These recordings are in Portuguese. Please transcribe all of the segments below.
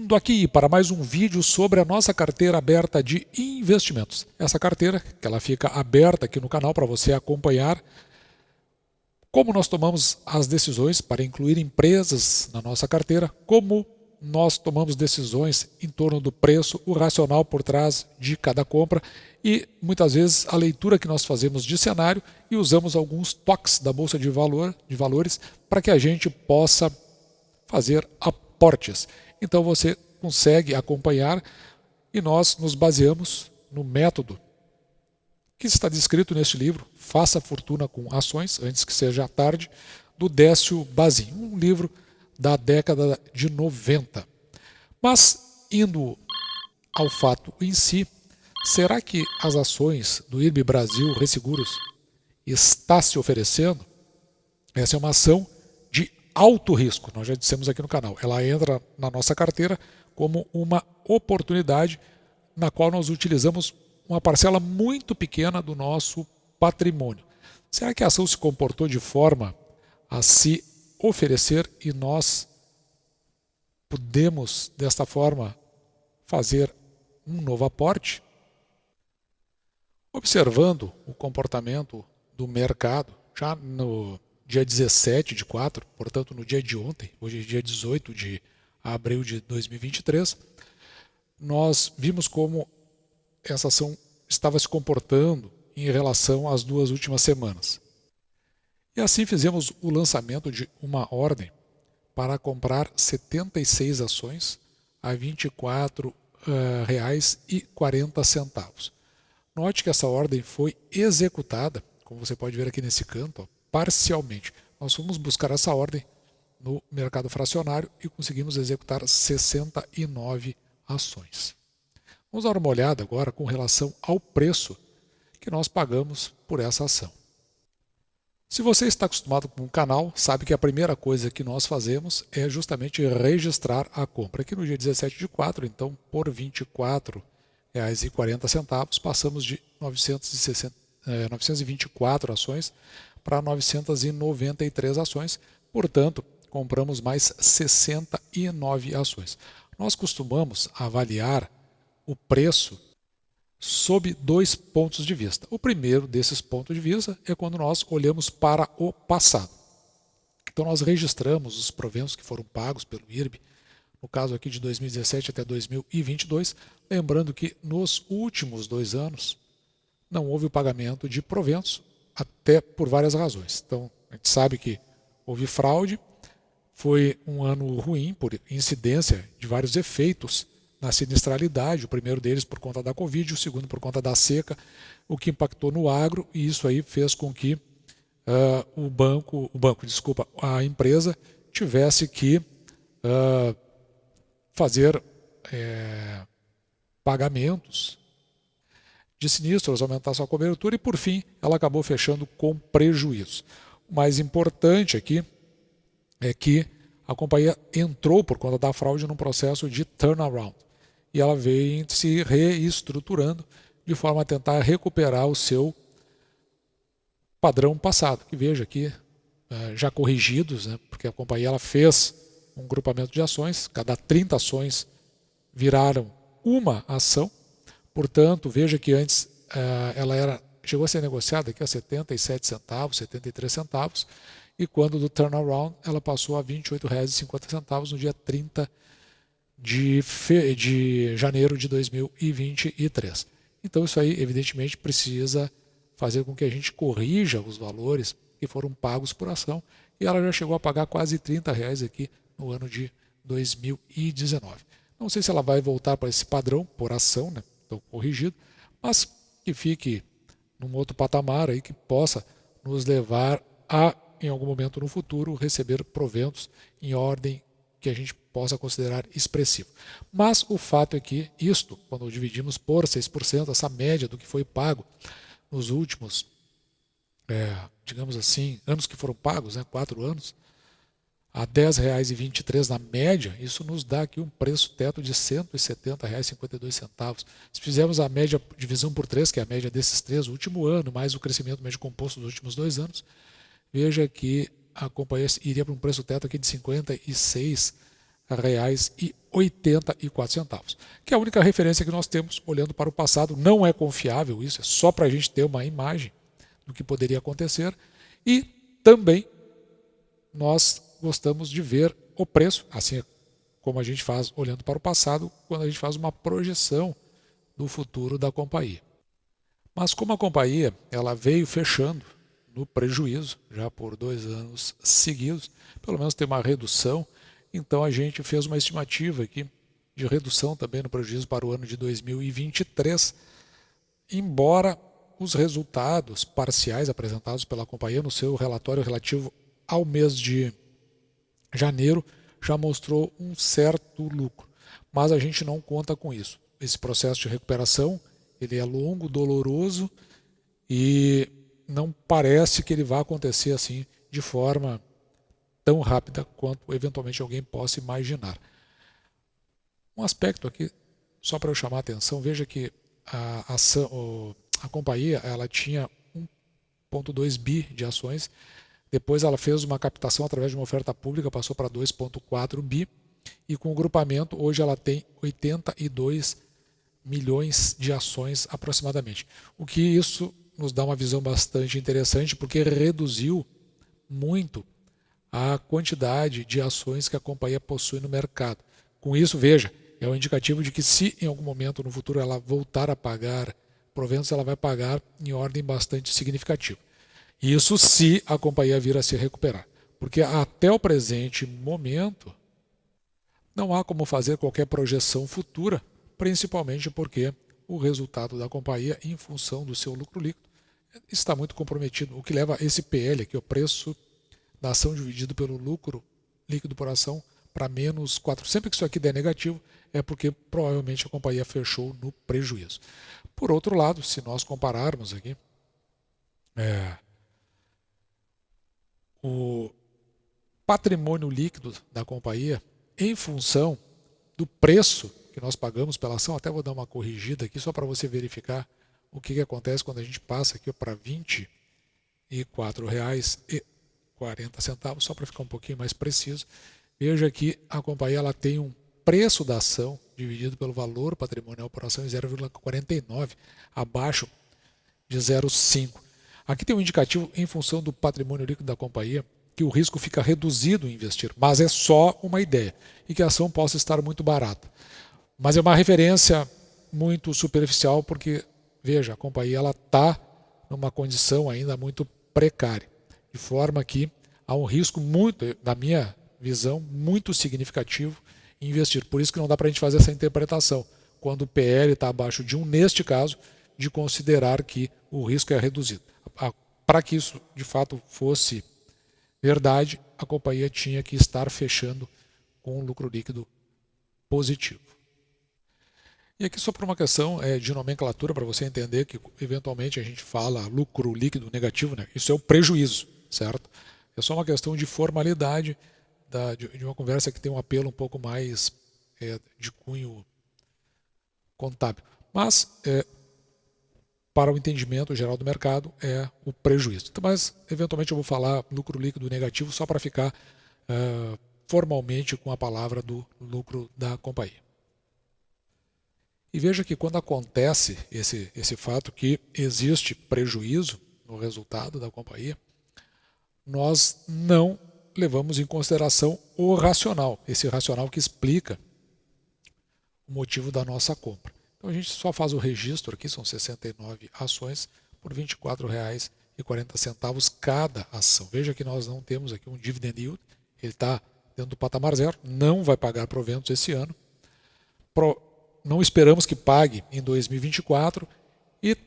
Vindo aqui para mais um vídeo sobre a nossa carteira aberta de investimentos. Essa carteira, que ela fica aberta aqui no canal para você acompanhar como nós tomamos as decisões para incluir empresas na nossa carteira, como nós tomamos decisões em torno do preço, o racional por trás de cada compra e muitas vezes a leitura que nós fazemos de cenário e usamos alguns toques da Bolsa de Valores para que a gente possa fazer aportes. Então você consegue acompanhar e nós nos baseamos no método que está descrito neste livro, Faça Fortuna com Ações, antes que seja tarde, do Décio Bazin, um livro da década de 90. Mas, indo ao fato em si, será que as ações do IRB Brasil Resseguros está se oferecendo? Essa é uma ação de alto risco, nós já dissemos aqui no canal. Ela entra na nossa carteira como uma oportunidade na qual nós utilizamos uma parcela muito pequena do nosso patrimônio. Será que a ação se comportou de forma a se oferecer e nós podemos, desta forma, fazer um novo aporte? Observando o comportamento do mercado, já no dia 17 de 4, portanto no dia de ontem, hoje é dia 18 de abril de 2023, nós vimos como essa ação estava se comportando em relação às duas últimas semanas. E assim fizemos o lançamento de uma ordem para comprar 76 ações a R$ 24,40. Note que essa ordem foi executada, como você pode ver aqui nesse canto, parcialmente. Nós fomos buscar essa ordem no mercado fracionário e conseguimos executar 69 ações. Vamos dar uma olhada agora com relação ao preço que nós pagamos por essa ação. Se você está acostumado com o canal, sabe que a primeira coisa que nós fazemos é justamente registrar a compra. Aqui no dia 17 de 4, então, por R$ 24,40, passamos de 924 ações para 993 ações, portanto, compramos mais 69 ações. Nós costumamos avaliar o preço sob dois pontos de vista. O primeiro desses pontos de vista é quando nós olhamos para o passado. Então nós registramos os proventos que foram pagos pelo IRB, no caso aqui de 2017 até 2022, lembrando que nos últimos 2 anos não houve o pagamento de proventos, até por várias razões. Então a gente sabe que houve fraude, foi um ano ruim por incidência de vários efeitos na sinistralidade, o primeiro deles por conta da Covid, o segundo por conta da seca, o que impactou no agro, e isso aí fez com que a empresa tivesse que fazer pagamentos de sinistros, aumentar sua cobertura e, por fim, ela acabou fechando com prejuízo. O mais importante aqui é que a companhia entrou, por conta da fraude, num processo de turnaround. E ela veio se reestruturando de forma a tentar recuperar o seu padrão passado. Que veja aqui, já corrigidos, né, porque a companhia ela fez um grupamento de ações, cada 30 ações viraram uma ação. Portanto, veja que antes ela chegou a ser negociada aqui a 77 centavos, 73 centavos, e quando do turnaround ela passou a R$ 28,50 no dia 30 de janeiro de 2023. Então isso aí evidentemente precisa fazer com que a gente corrija os valores que foram pagos por ação, e ela já chegou a pagar quase R$ 30 aqui no ano de 2019. Não sei se ela vai voltar para esse padrão por ação, né, então corrigido, mas que fique num outro patamar aí que possa nos levar a, em algum momento no futuro, receber proventos em ordem que a gente possa considerar expressivo. Mas o fato é que isto, quando dividimos por 6%, essa média do que foi pago nos últimos, digamos assim, anos que foram pagos, 4 anos, a R$ 10,23 na média, isso nos dá aqui um preço teto de R$ 170,52. Se fizermos a média divisão por 3, que é a média desses 3, o último ano, mais o crescimento médio composto dos últimos 2 anos, veja que a companhia iria para um preço teto aqui de R$ 56 R$2,84, que é a única referência que nós temos olhando para o passado. Não é confiável isso, é só para a gente ter uma imagem do que poderia acontecer. E também nós gostamos de ver o preço, assim como a gente faz olhando para o passado, quando a gente faz uma projeção do futuro da companhia. Mas como a companhia ela veio fechando no prejuízo, já por 2 anos seguidos, pelo menos tem uma redução, então a gente fez uma estimativa aqui de redução também no prejuízo para o ano de 2023, embora os resultados parciais apresentados pela companhia no seu relatório relativo ao mês de janeiro já mostrou um certo lucro, mas a gente não conta com isso. Esse processo de recuperação ele é longo, doloroso e não parece que ele vá acontecer assim de forma tão rápida quanto eventualmente alguém possa imaginar. Um aspecto aqui, só para eu chamar a atenção, veja que a companhia ela tinha 1,2 bi de ações, depois ela fez uma captação através de uma oferta pública, passou para 2,4 bi, e com o grupamento hoje ela tem 82 milhões de ações aproximadamente. O que isso nos dá uma visão bastante interessante, porque reduziu muito a quantidade de ações que a companhia possui no mercado. Com isso, veja, é um indicativo de que se em algum momento no futuro ela voltar a pagar proventos, ela vai pagar em ordem bastante significativa. Isso se a companhia vir a se recuperar. Porque até o presente momento não há como fazer qualquer projeção futura, principalmente porque o resultado da companhia, em função do seu lucro líquido, está muito comprometido, o que leva esse PL, aqui, o preço da ação dividido pelo lucro líquido por ação, para menos 4. Sempre que isso aqui der negativo, é porque provavelmente a companhia fechou no prejuízo. Por outro lado, se nós compararmos aqui, o patrimônio líquido da companhia, em função do preço que nós pagamos pela ação, até vou dar uma corrigida aqui só para você verificar o que acontece quando a gente passa aqui para R$ 24,40, só para ficar um pouquinho mais preciso. Veja que a companhia ela tem um preço da ação dividido pelo valor patrimonial por ação em 0,49, abaixo de 0,5. Aqui tem um indicativo em função do patrimônio líquido da companhia, que o risco fica reduzido em investir, mas é só uma ideia, e que a ação possa estar muito barata. Mas é uma referência muito superficial, porque, veja, a companhia está numa condição ainda muito precária, de forma que há um risco muito, na minha visão, muito significativo em investir. Por isso que não dá para a gente fazer essa interpretação, quando o PL está abaixo de 1, neste caso, de considerar que o risco é reduzido. Para que isso, de fato, fosse verdade, a companhia tinha que estar fechando com um lucro líquido positivo. E aqui só por uma questão de nomenclatura, para você entender que eventualmente a gente fala lucro líquido negativo, né? Isso é o prejuízo, certo? É só uma questão de formalidade de uma conversa que tem um apelo um pouco mais de cunho contábil. Mas, para o entendimento geral do mercado, é o prejuízo. Então, mas, eventualmente, eu vou falar lucro líquido negativo só para ficar formalmente com a palavra do lucro da companhia. E veja que quando acontece esse fato que existe prejuízo no resultado da companhia, nós não levamos em consideração o racional, esse racional que explica o motivo da nossa compra. Então a gente só faz o registro aqui, são 69 ações por R$ 24,40 cada ação. Veja que nós não temos aqui um dividend yield, ele está dentro do patamar zero, não vai pagar proventos esse ano. Não esperamos que pague em 2024 e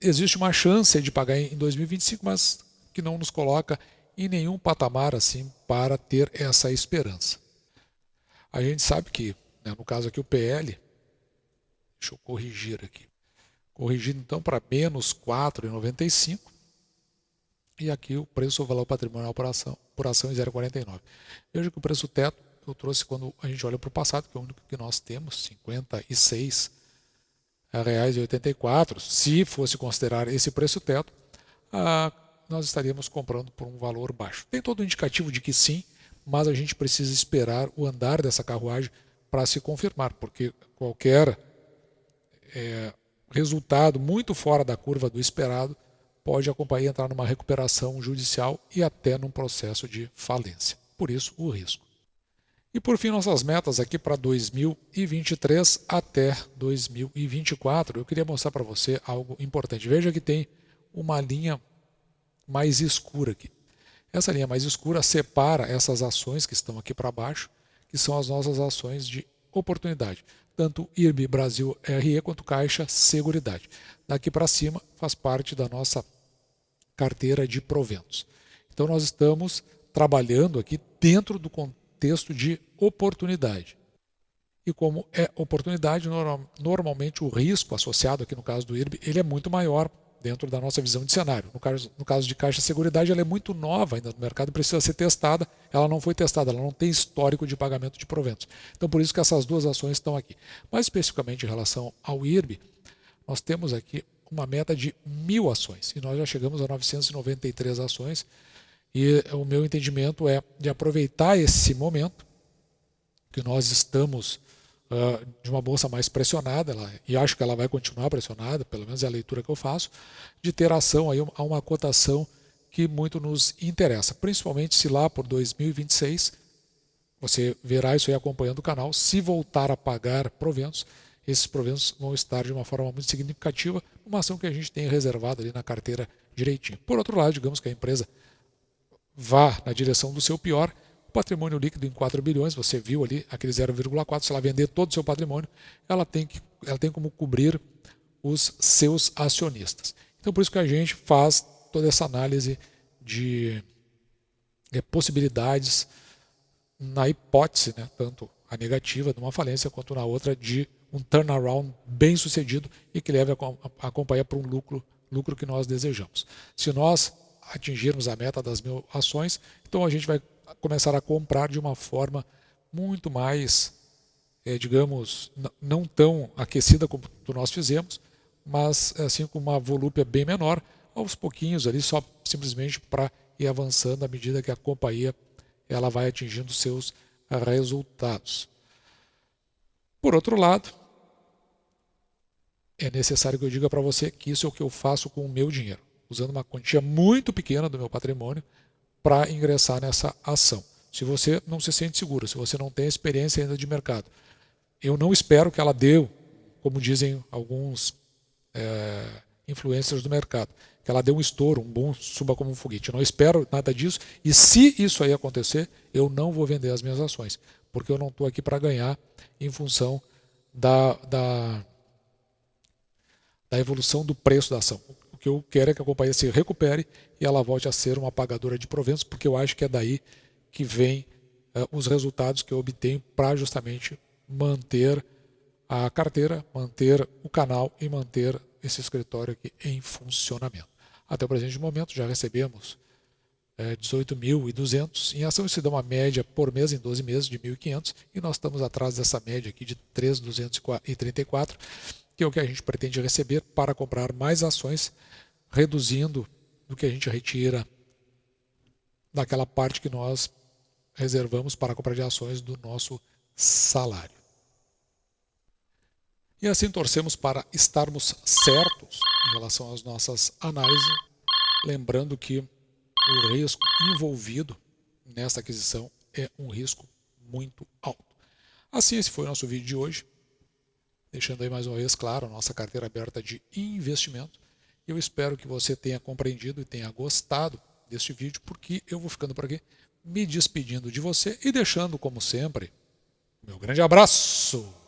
existe uma chance de pagar em 2025, mas que não nos coloca em nenhum patamar assim para ter essa esperança. A gente sabe que, né, no caso aqui o PL, deixa eu corrigir aqui, corrigido então para menos 4,95 e aqui o preço, o valor patrimonial por ação em 0,49. Veja que o preço teto eu trouxe quando a gente olha para o passado, que é o único que nós temos, R$ 56,84. Se fosse considerar esse preço teto, nós estaríamos comprando por um valor baixo. Tem todo o indicativo de que sim, mas a gente precisa esperar o andar dessa carruagem para se confirmar, porque qualquer resultado muito fora da curva do esperado pode a companhia entrar numa recuperação judicial e até num processo de falência. Por isso, o risco. E por fim, nossas metas aqui para 2023 até 2024. Eu queria mostrar para você algo importante. Veja que tem uma linha mais escura aqui. Essa linha mais escura separa essas ações que estão aqui para baixo, que são as nossas ações de oportunidade. Tanto IRB Brasil RE quanto Caixa Seguridade. Daqui para cima faz parte da nossa carteira de proventos. Então nós estamos trabalhando aqui dentro do contexto de oportunidade. E como é oportunidade, normalmente o risco associado aqui no caso do IRB, ele é muito maior dentro da nossa visão de cenário. No caso de Caixa Seguridade, ela é muito nova ainda no mercado, precisa ser testada, ela não foi testada, ela não tem histórico de pagamento de proventos. Então por isso que essas duas ações estão aqui. Mais especificamente em relação ao IRB, nós temos aqui uma meta de 1.000 ações, e nós já chegamos a 993 ações, e o meu entendimento é de aproveitar esse momento, que nós estamos de uma bolsa mais pressionada, e acho que ela vai continuar pressionada, pelo menos é a leitura que eu faço, de ter ação aí a uma cotação que muito nos interessa, principalmente se lá por 2026, você verá isso aí acompanhando o canal, se voltar a pagar proventos, esses proventos vão estar de uma forma muito significativa, uma ação que a gente tem reservado ali na carteira direitinho. Por outro lado, digamos que a empresa vá na direção do seu pior, o patrimônio líquido em 4 bilhões, você viu ali aquele 0,4, se ela vender todo o seu patrimônio, ela tem como cobrir os seus acionistas. Então por isso que a gente faz toda essa análise de possibilidades na hipótese, né, tanto a negativa de uma falência quanto na outra de um turnaround bem sucedido e que leve a companhia para um lucro que nós desejamos. Se nós atingirmos a meta das 1.000 ações, então a gente vai começar a comprar de uma forma muito mais, digamos, não tão aquecida como nós fizemos, mas assim com uma volúpia bem menor, aos pouquinhos ali, só simplesmente para ir avançando à medida que a companhia ela vai atingindo seus resultados. Por outro lado, é necessário que eu diga para você que isso é o que eu faço com o meu dinheiro, usando uma quantia muito pequena do meu patrimônio para ingressar nessa ação. Se você não se sente seguro, se você não tem experiência ainda de mercado, eu não espero que ela dê, como dizem alguns influencers do mercado, que ela dê um estouro, um boom, suba como um foguete. Eu não espero nada disso, e se isso aí acontecer, eu não vou vender as minhas ações, porque eu não estou aqui para ganhar em função da evolução do preço da ação. O que eu quero é que a companhia se recupere e ela volte a ser uma pagadora de proventos, porque eu acho que é daí que vem os resultados que eu obtenho para justamente manter a carteira, manter o canal e manter esse escritório aqui em funcionamento. Até o presente momento já recebemos 18.200 em ação, isso dá uma média por mês em 12 meses de 1.500 e nós estamos atrás dessa média aqui de 3.234, que é o que a gente pretende receber para comprar mais ações, reduzindo do que a gente retira daquela parte que nós reservamos para a compra de ações do nosso salário. E assim torcemos para estarmos certos em relação às nossas análises, lembrando que o risco envolvido nessa aquisição é um risco muito alto. Assim, esse foi o nosso vídeo de hoje, deixando aí mais uma vez claro a nossa carteira aberta de investimento. Eu espero que você tenha compreendido e tenha gostado deste vídeo, porque eu vou ficando por aqui, me despedindo de você e deixando, como sempre, meu grande abraço!